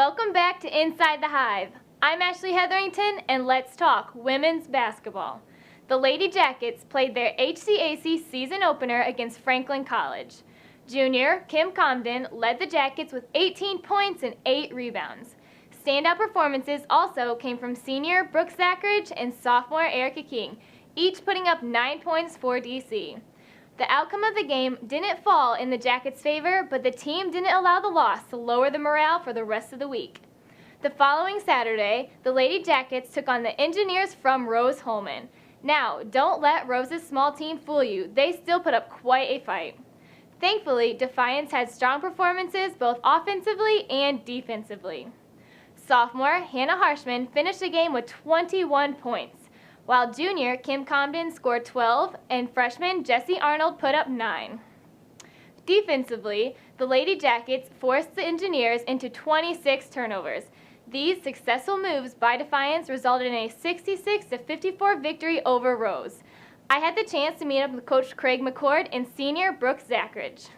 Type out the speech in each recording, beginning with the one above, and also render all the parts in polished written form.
Welcome back to Inside the Hive. I'm Ashley Hetherington, and let's talk women's basketball. The Lady Jackets played their HCAC season opener against Franklin College. Junior Kim Comden led the Jackets with 18 points and 8 rebounds. Standout performances also came from senior Brooke Zackridge and sophomore Erica King, each putting up 9 points for DC. The outcome of the game didn't fall in the Jackets' favor, but the team didn't allow the loss to lower the morale for the rest of the week. The following Saturday, the Lady Jackets took on the Engineers from Rose-Hulman. Now, don't let Rose's small team fool you. They still put up quite a fight. Thankfully, Defiance had strong performances both offensively and defensively. Sophomore Hannah Harshman finished the game with 21 points, while junior Kim Comden scored 12 and freshman Jessie Arnold put up 9. Defensively, the Lady Jackets forced the Engineers into 26 turnovers. These successful moves by Defiance resulted in a 66-54 victory over Rose. I had the chance to meet up with Coach Craig McCord and senior Brooke Zackridge.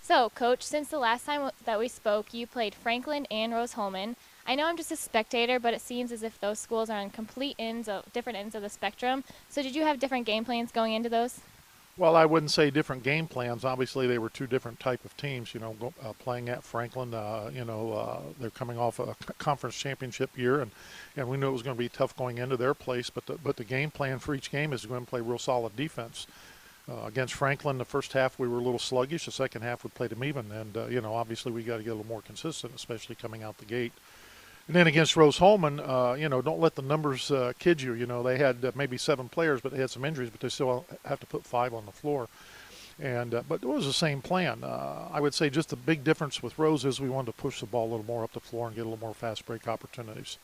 So, Coach, since the last time that we spoke, you played Franklin and Rose-Hulman. I know I'm just a spectator, but it seems as if those schools are on different ends of the spectrum. So did you have different game plans going into those? Well, I wouldn't say different game plans. Obviously, they were two different type of teams. Playing at Franklin, they're coming off a conference championship year, and we knew it was going to be tough going into their place. But the game plan for each game is going to play real solid defense. Against Franklin, the first half we were a little sluggish. The second half we played them even, and obviously we got to get a little more consistent, especially coming out the gate. And then against Rose-Hulman, don't let the numbers kid you. They had maybe 7 players, but they had some injuries, but they still have to put 5 on the floor. But it was the same plan. I would say just the big difference with Rose is we wanted to push the ball a little more up the floor and get a little more fast break opportunities.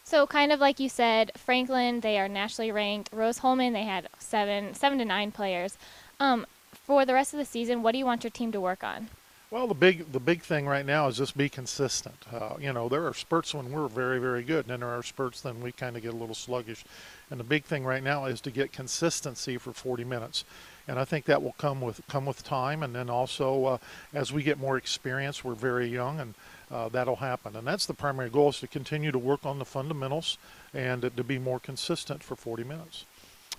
So kind of like you said, Franklin, they are nationally ranked. Rose-Hulman, they had 7 to 9 players. For the rest of the season, what do you want your team to work on? Well, the big thing right now is just be consistent. There are spurts when we're very, very good, and then there are spurts then we kind of get a little sluggish. And the big thing right now is to get consistency for 40 minutes. And I think that will come with time, and then also as we get more experience, we're very young, and that'll happen. And that's the primary goal, is to continue to work on the fundamentals and to be more consistent for 40 minutes.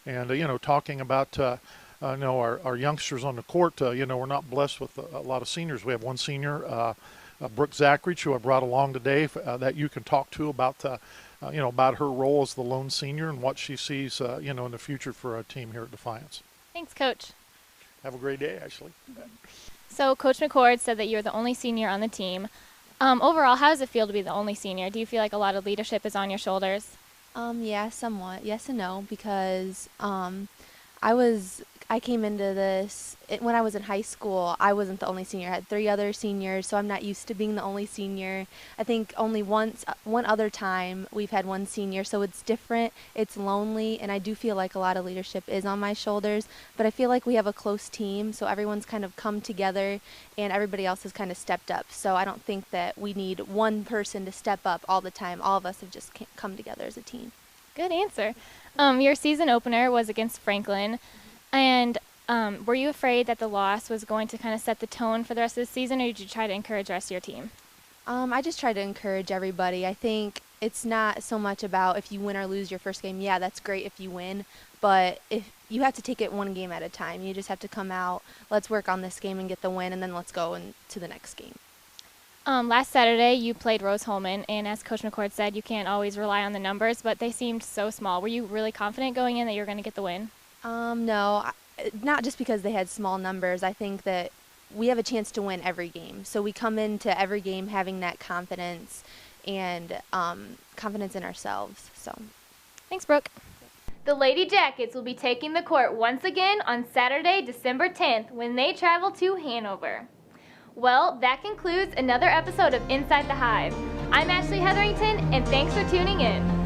And, talking about our youngsters on the court, we're not blessed with a lot of seniors. We have one senior, Brooke Zackridge, who I brought along today that you can talk to about her role as the lone senior and what she sees, in the future for our team here at Defiance. Thanks, Coach. Have a great day, Ashley. So Coach McCord said that you're the only senior on the team. Overall, how does it feel to be the only senior? Do you feel like a lot of leadership is on your shoulders? Yeah, somewhat. Yes and no, because I came into this when I was in high school. I wasn't the only senior. I had 3 other seniors, so I'm not used to being the only senior. I think only one other time we've had one senior, so it's different. It's lonely, and I do feel like a lot of leadership is on my shoulders, but I feel like we have a close team, so everyone's kind of come together, and everybody else has kind of stepped up. So I don't think that we need one person to step up all the time. All of us have just come together as a team. Good answer. Your season opener was against Franklin. And were you afraid that the loss was going to kind of set the tone for the rest of the season, or did you try to encourage the rest of your team? I just try to encourage everybody. I think it's not so much about if you win or lose your first game. Yeah, that's great if you win, but if you have to take it one game at a time. You just have to come out, let's work on this game and get the win, and then let's go into the next game. Last Saturday, you played Rose-Hulman, and as Coach McCord said, you can't always rely on the numbers, but they seemed so small. Were you really confident going in that you were going to get the win? No, not just because they had small numbers. I think that we have a chance to win every game. So we come into every game having that confidence and confidence in ourselves. So, thanks, Brooke. The Lady Jackets will be taking the court once again on Saturday, December 10th, when they travel to Hanover. Well, that concludes another episode of Inside the Hive. I'm Ashley Hetherington, and thanks for tuning in.